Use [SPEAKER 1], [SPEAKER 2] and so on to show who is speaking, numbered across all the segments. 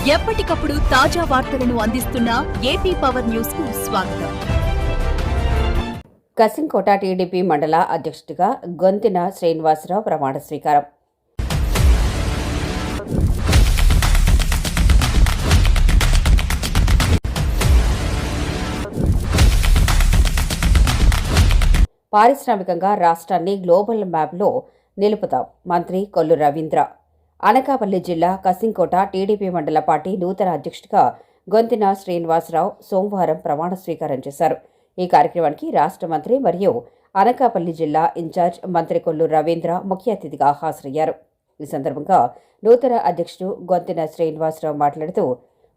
[SPEAKER 1] ఎప్పటికప్పుడు తాజా వార్తలను అందిస్తున్న ఏపీ పవర్ న్యూస్ కు స్వాగతం.
[SPEAKER 2] కసింకోట టీడీపీ మండల అధ్యక్షుడిగా గొంతిన శ్రీనివాసరావు ప్రమాణ స్వీకారం. పారిశ్రామికంగా రాష్ట్రాన్ని గ్లోబల్ మ్యాప్లో నిలుపుతాం మంత్రి కొల్లు రవీంద్ర. అనకాపల్లి జిల్లా కసింకోట టీడీపీ మండల పార్టీ నూతన అధ్యక్షుడిగా గొంతిన శ్రీనివాసరావు సోమవారం ప్రమాణ స్వీకారం చేశారు. ఈ కార్యక్రమానికి రాష్ట్ర మంత్రి మరియు అనకాపల్లి జిల్లా ఇన్ఛార్జ్ మంత్రి కొల్లు రవీంద్ర ముఖ్య అతిథిగా హాజరయ్యారు. ఈ సందర్భంగా నూతన అధ్యక్షుడు గొంతిన శ్రీనివాసరావు మాట్లాడుతూ,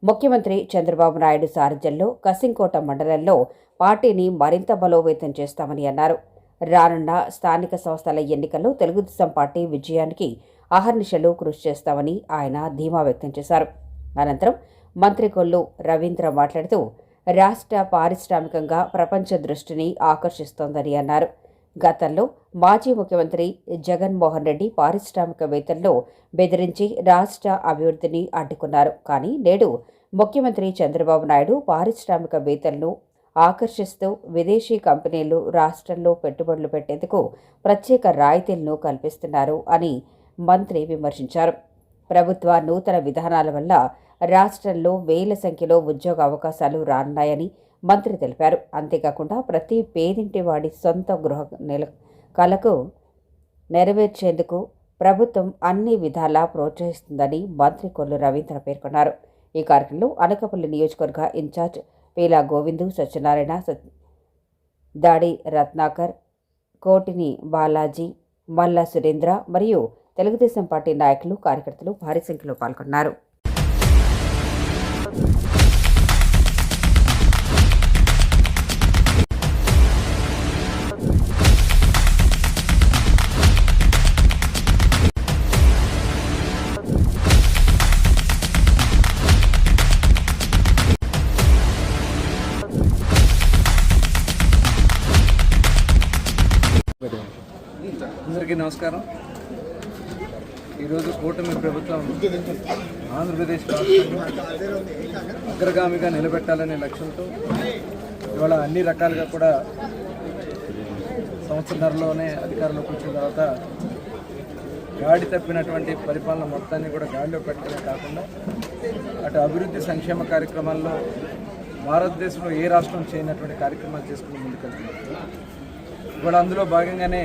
[SPEAKER 2] ముఖ్యమంత్రి చంద్రబాబు నాయుడు సారథ్యంలో కసింకోట మండలంలో పార్టీని మరింత బలోపేతం చేస్తామని అన్నారు. రానున్న స్థానిక సంస్థల ఎన్నికల్లో తెలుగుదేశం పార్టీ విజయానికి అహర్నిశలు కృషి చేస్తామని ఆయన ధీమా వ్యక్తం చేశారు. అనంతరం మంత్రి కొల్లు రవీంద్ర మాట్లాడుతూ, రాష్ట్ర పారిశ్రామికంగా ప్రపంచ దృష్టిని ఆకర్షిస్తోందని అన్నారు. గతంలో మాజీ ముఖ్యమంత్రి జగన్మోహన్ రెడ్డి పారిశ్రామికవేత్తలను బెదిరించి రాష్ట్ర అభివృద్ధిని అడ్డుకున్నారు. కానీ నేడు ముఖ్యమంత్రి చంద్రబాబు నాయుడు పారిశ్రామికవేత్తలను ఆకర్షిస్తూ విదేశీ కంపెనీలు రాష్ట్రంలో పెట్టుబడులు పెట్టేందుకు ప్రత్యేక రాయితీలను కల్పిస్తున్నారు అని మంత్రి విమర్శించారు. ప్రభుత్వ నూతన విధానాల వల్ల రాష్ట్రంలో వేల సంఖ్యలో ఉద్యోగ అవకాశాలు రానున్నాయని మంత్రి తెలిపారు. అంతేకాకుండా ప్రతి పేదింటి వాడి సొంత గృహ కలకు నెరవేర్చేందుకు ప్రభుత్వం అన్ని విధాలా ప్రోత్సహిస్తుందని మంత్రి కొల్లు రవీంద్ర పేర్కొన్నారు. ఈ కార్యక్రమంలో అనకాపల్లి నియోజకవర్గ ఇన్ఛార్జ్ పీలా గోవిందు, సత్యనారాయణ, దాడి రత్నాకర్, కోటిని బాలాజీ, మల్లా సురేంద్ర మరియు తెలుగుదేశం పార్టీ నాయకులు, కార్యకర్తలు భారీ సంఖ్యలో పాల్గొన్నారు.
[SPEAKER 3] అందరికీ నమస్కారం. ఈరోజు కూటమి ప్రభుత్వం ఆంధ్రప్రదేశ్ రాష్ట్రాన్ని అగ్రగామిగా నిలబెట్టాలనే లక్ష్యంతో ఇవాళ అన్ని రకాలుగా కూడా సంవత్సరంలోనే అధికారంలోకి వచ్చిన తర్వాత గాడి తప్పినటువంటి పరిపాలన మొత్తాన్ని కూడా గాడిలో పెట్టడమే కాకుండా అటు అభివృద్ధి సంక్షేమ కార్యక్రమాల్లో భారతదేశంలో ఏ రాష్ట్రం చేయనటువంటి కార్యక్రమాలు చేసుకుని ముందుకెళ్తున్నారు. ఇవాళ అందులో భాగంగానే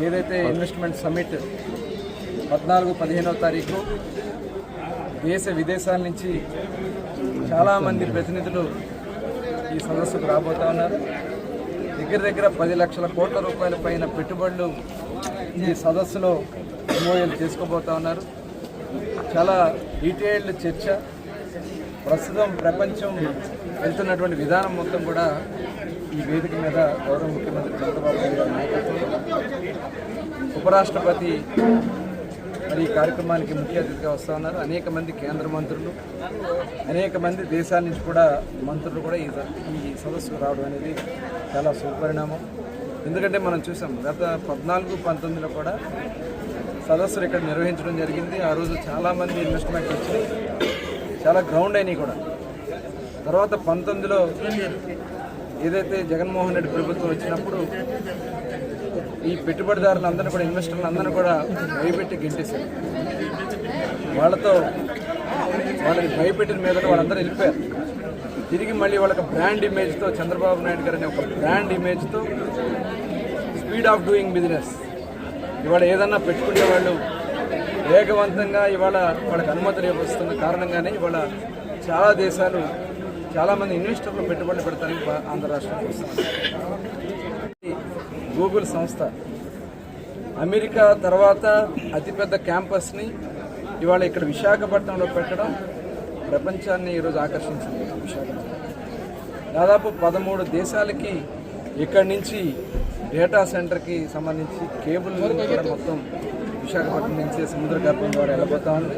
[SPEAKER 3] ఏదైతే ఇన్వెస్ట్మెంట్ సమ్మిట్ 14-15వ తారీఖు దేశ విదేశాల నుంచి చాలామంది ప్రతినిధులు ఈ సదస్సుకు రాబోతా ఉన్నారు. దగ్గర 10 లక్షల కోట్ల రూపాయల పైన పెట్టుబడులు ఈ సదస్సులో ఎంఓఏలు చేసుకోబోతా ఉన్నారు. చాలా డీటెయిల్డ్ చర్చ, ప్రస్తుతం ప్రపంచం వెళ్తున్నటువంటి విధానం మొత్తం కూడా ఈ వేదిక మీద గౌరవ ముఖ్యమంత్రి చంద్రబాబు నాయుడు గారి నాయకత్వంలో ఉపరాష్ట్రపతి మరి ఈ కార్యక్రమానికి ముఖ్య అతిథిగా వస్తూ ఉన్నారు. అనేక మంది కేంద్ర మంత్రులు, అనేక మంది దేశాల నుంచి కూడా మంత్రులు కూడా ఈ సదస్సుకు రావడం అనేది చాలా శుభపరిణామం. ఎందుకంటే మనం చూసాం గత 14-19లో కూడా సదస్సులు ఇక్కడ నిర్వహించడం జరిగింది. ఆ రోజు చాలామంది ఇన్వెస్ట్మెంట్ వచ్చి చాలా గ్రౌండ్ అయినాయి కూడా. తర్వాత 19లో ఏదైతే జగన్మోహన్ రెడ్డి ప్రభుత్వం వచ్చినప్పుడు ఈ పెట్టుబడిదారులందరినీ కూడా, ఇన్వెస్టర్లు అందరినీ కూడా భయపెట్టి గెంటేశారు. వాళ్ళని భయపెట్టిన మీద వాళ్ళందరూ వెళ్ళిపోయారు. తిరిగి మళ్ళీ వాళ్ళకి బ్రాండ్ ఇమేజ్తో, చంద్రబాబు నాయుడు గారు అనే ఒక బ్రాండ్ ఇమేజ్తో స్పీడ్ ఆఫ్ డూయింగ్ బిజినెస్, ఇవాళ ఏదన్నా పెట్టుకునే వాళ్ళు వేగవంతంగా ఇవాళ వాళ్ళకి అనుమతులు వస్తున్న కారణంగానే ఇవాళ చాలా దేశాలు చాలామంది ఇన్వెస్టర్లు పెట్టుబడులు పెడతారని ఆంధ్ర రాష్ట్రానికి వస్తున్నారు. గూగుల్ సంస్థ అమెరికా తర్వాత అతిపెద్ద క్యాంపస్ని ఇవాళ ఇక్కడ విశాఖపట్నంలో పెట్టడం ప్రపంచాన్ని ఈరోజు ఆకర్షించింది. విశాఖపట్నం దాదాపు 13 దేశాలకి ఇక్కడి నుంచి డేటా సెంటర్కి సంబంధించి కేబుల్ కూడా మొత్తం విశాఖపట్నం నుంచి సముద్ర గర్భం ద్వారా వెళ్ళబోతా ఉంది.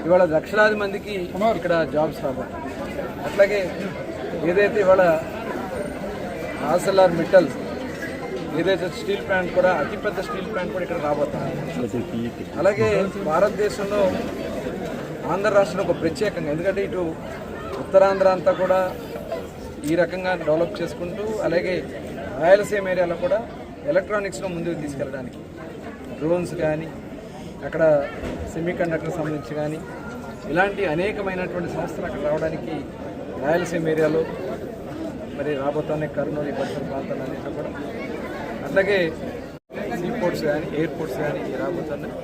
[SPEAKER 3] ఇవాళ లక్షలాది మందికి ఇక్కడ జాబ్స్ రాబోతుంది. అట్లాగే ఏదైతే ఇవాళ ఆర్సెల్ఆర్ మిట్టల్ ఏదైతే స్టీల్ ప్లాంట్ కూడా అతిపెద్ద స్టీల్ ప్లాంట్ కూడా ఇక్కడ రాబోతుంది. అలాగే భారతదేశంలో ఆంధ్ర రాష్ట్రంలో ఒక ప్రత్యేకంగా, ఎందుకంటే ఇటు ఉత్తరాంధ్ర అంతా కూడా ఈ రకంగా డెవలప్ చేసుకుంటూ, అలాగే రాయలసీమ ఏరియాలో కూడా ఎలక్ట్రానిక్స్లో ముందుకు తీసుకెళ్ళడానికి డ్రోన్స్ కానీ, అక్కడ సెమీ కండక్టర్ సంబంధించి కానీ ఇలాంటి అనేకమైనటువంటి సంస్థలు అక్కడ రావడానికి రాయలసీమ ఏరియాలో మరి రాబోతున్నాయి. కర్నూలు పరిసర ప్రాంతాలన్నింటిలో కూడా, అట్లాగే సీపోర్ట్స్ కానీ ఎయిర్పోర్ట్స్ కానీ రాబోతున్నాయి.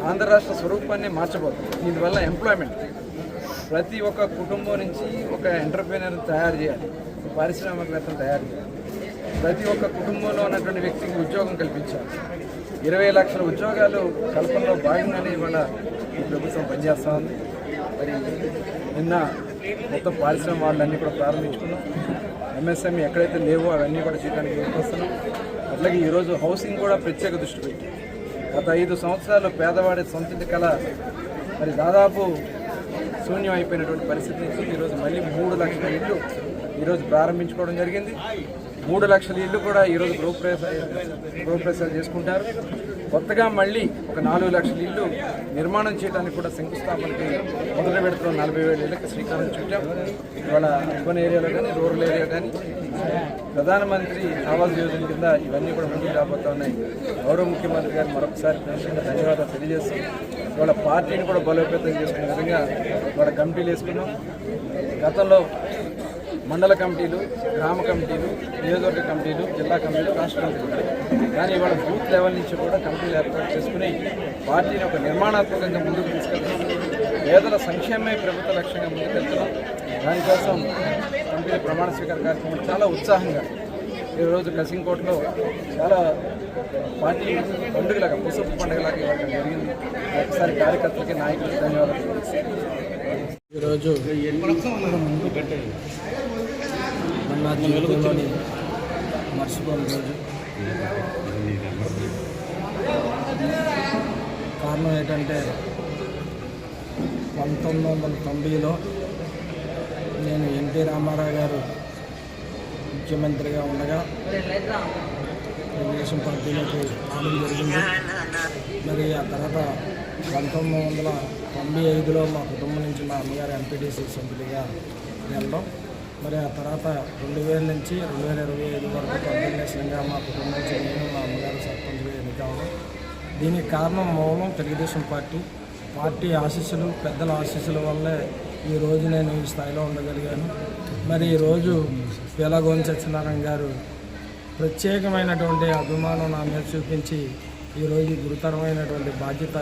[SPEAKER 3] ఆంధ్ర రాష్ట్ర స్వరూపాన్ని మార్చబోతుంది. దీనివల్ల ఎంప్లాయ్మెంట్, ప్రతి ఒక్క కుటుంబం నుంచి ఒక ఎంటర్ప్రీనర్ తయారు చేయాలి, పారిశ్రామికవేత్తలు తయారు చేయాలి, ప్రతి ఒక్క కుటుంబంలో ఉన్నటువంటి వ్యక్తికి ఉద్యోగం కల్పించాలి. 20 లక్షల ఉద్యోగాలు కల్పనలో భాగంగానే ఇవాళ ఈ ప్రభుత్వం పనిచేస్తూ ఉంది. మరి నిన్న మొత్తం పారిశ్రామిక వాళ్ళన్నీ కూడా ప్రారంభించుకున్నాం. ఎంఎస్ఎంఈ ఎక్కడైతే లేవో అవన్నీ కూడా చేయడానికి వస్తున్నాం. అట్లాగే ఈరోజు హౌసింగ్ కూడా ప్రత్యేక దృష్టి పెట్టి గత 5 సంవత్సరాలు పేదవాడి సొంత కళ మరి దాదాపు శూన్యం అయిపోయినటువంటి పరిస్థితి నుంచి ఈరోజు మళ్ళీ 3 లక్షల ఇళ్ళు ఈరోజు ప్రారంభించుకోవడం జరిగింది. 3 లక్షల ఇళ్ళు కూడా ఈరోజు గృహప్రవేశాలు చేసుకుంటారు. కొత్తగా మళ్ళీ ఒక 4 లక్షల ఇళ్ళు నిర్మాణం చేయడానికి కూడా శంకుస్థాపనకి మొదటి విడతలో 40,000 ఇళ్ళకి శ్రీకారం చుట్టాం. ఇవాళ అర్బన్ ఏరియాలో కానీ రూరల్ ఏరియా కానీ ప్రధానమంత్రి ఆవాస్ యోజన కింద ఇవన్నీ కూడా ముందుకు రాబోతూ ఉన్నాయి. గౌరవ ముఖ్యమంత్రి గారు మరొకసారి ప్రత్యేకంగా ధన్యవాదాలు తెలియజేస్తూ వాళ్ళ పార్టీని కూడా బలోపేతం చేసుకునే విధంగా వాళ్ళ కమిటీలు వేసుకున్నాం. గతంలో మండల కమిటీలు, గ్రామ కమిటీలు, నియోజకవర్గ కమిటీలు, జిల్లా కమిటీలు, రాష్ట్ర కమిటీలు, కానీ ఇవాళ బూత్ లెవెల్ నుంచి కూడా కమిటీలు ఏర్పాటు చేసుకుని పార్టీని ఒక నిర్మాణాత్మకంగా ముందుకు తీసుకెళ్తున్నాం. పేదల సంక్షేమమే ప్రభుత్వ లక్ష్యంగా ముందుకెళ్తున్నాం. దానికోసం కమిటీల ప్రమాణ స్వీకార కార్యక్రమం చాలా ఉత్సాహంగా ఈరోజు కసింకోటలో చాలా పార్టీ పండుగలాగా, ముసుగు పండుగలాగా ఇవ్వడం జరిగింది. ఒకసారి కార్యకర్తలకి, నాయకులకి ధన్యవాదాలు తెలియజేస్తాను.
[SPEAKER 4] ఈరోజు నా జీవితంలోని మర్చిపోని రోజు. కారణం ఏంటంటే 1990లో నేను ఎన్టీ రామారావు గారు ముఖ్యమంత్రిగా ఉండగా తెలుగుదేశం పార్టీలోకి రావడం జరిగింది. మరి ఆ తర్వాత 1995లో మా కుటుంబం నుంచి మా అమ్మగారు ఎంపీటీసీ సభ్యుడిగా వెళ్ళడం, మరి ఆ తర్వాత 2000 నుంచి 2025 వరకు కంటిన్యూషన్గా మా కుటుంబం నుంచి నేను, మా అమ్మగారు సర్పంచ్గా ఎన్నికవడం. దీనికి కారణం మూలం తెలుగుదేశం పార్టీ ఆశీస్సులు, పెద్దల ఆశీస్సుల వల్లే ఈరోజు నేను ఈ స్థాయిలో ఉండగలిగాను. మరి ఈరోజు పేలగోని సత్యనారాయణ గారు ప్రత్యేకమైనటువంటి అభిమానం నా మీద చూపించి ఈరోజు గురుతరమైనటువంటి బాధ్యత,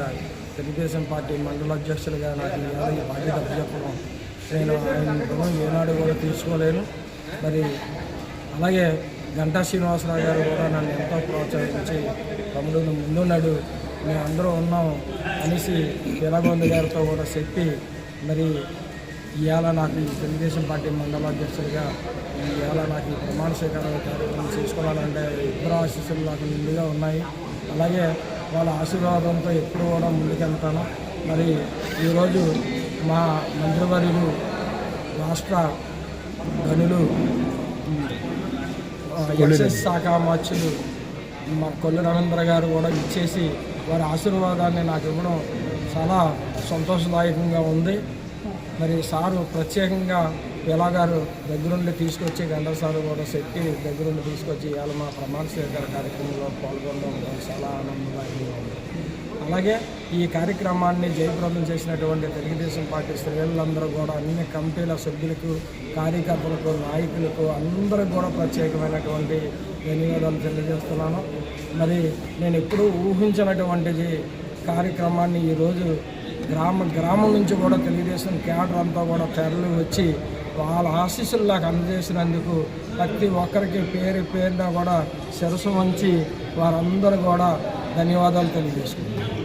[SPEAKER 4] తెలుగుదేశం పార్టీ మండల అధ్యక్షులుగా నాకు ఈ బాధ్యత అప్పచెప్పడం నేను ఆయన రుణం ఏనాడు కూడా తీసుకోలేను. మరి అలాగే గంటా శ్రీనివాసరావు గారు కూడా నన్ను ఎంతో ప్రోత్సహించి, తమ్ముడు ముందున్నాడు, మేము అందరూ ఉన్నాం అనేసి పేలగోంది గారితో కూడా చెప్పి, మరి ఇవాళ నాకు ఈ తెలుగుదేశం పార్టీ మండల అధ్యక్షుడిగా ఇవాళ నాకు ఈ ప్రమాణ స్వీకారం కార్యక్రమం చేసుకోవాలంటే ఇద్దరు ఆశీస్సులు నాకు నిండుగా ఉన్నాయి. అలాగే వాళ్ళ ఆశీర్వాదంతో ఎప్పుడు కూడా ముందుకెళ్తాను. మరి ఈరోజు మా మంత్రివర్యులు, రాష్ట్ర గనులు, ఎక్సైజ్ శాఖ మార్చులు మా కొల్లు రవీంద్ర గారు కూడా ఇచ్చేసి వారి ఆశీర్వాదాన్ని నాకు ఇవ్వడం చాలా సంతోషదాయకంగా ఉంది. మరి సారు ప్రత్యేకంగా పేలగారు దగ్గరుండి తీసుకొచ్చి, గంటల సారు కూడా శక్తి దగ్గరుండి తీసుకొచ్చి ఇవాళ మా ప్రమాణ స్వీకార కార్యక్రమంలో పాల్గొనడం చాలా ఆనందదాయకంగా ఉంది. అలాగే ఈ కార్యక్రమాన్ని జయప్రదం చేసినటువంటి తెలుగుదేశం పార్టీ శ్రేణులందరూ కూడా, అన్ని కమిటీల సభ్యులకు, కార్యకర్తలకు, నాయకులకు అందరికి కూడా ప్రత్యేకమైనటువంటి ధన్యవాదాలు తెలియజేస్తున్నాను. మరి నేను ఎప్పుడూ ఊహించినటువంటిది కార్యక్రమాన్ని ఈరోజు గ్రామం నుంచి కూడా తెలుగుదేశం క్యాడర్ అంతా కూడా తరలి వచ్చి వాళ్ళ ఆశీస్సులు నాకు అందజేసినందుకు ప్రతి ఒక్కరికి పేరున కూడా శిరస్సు వంచి వారందరూ కూడా ధన్యవాదాలు తెలియజేసుకుంటున్నాను.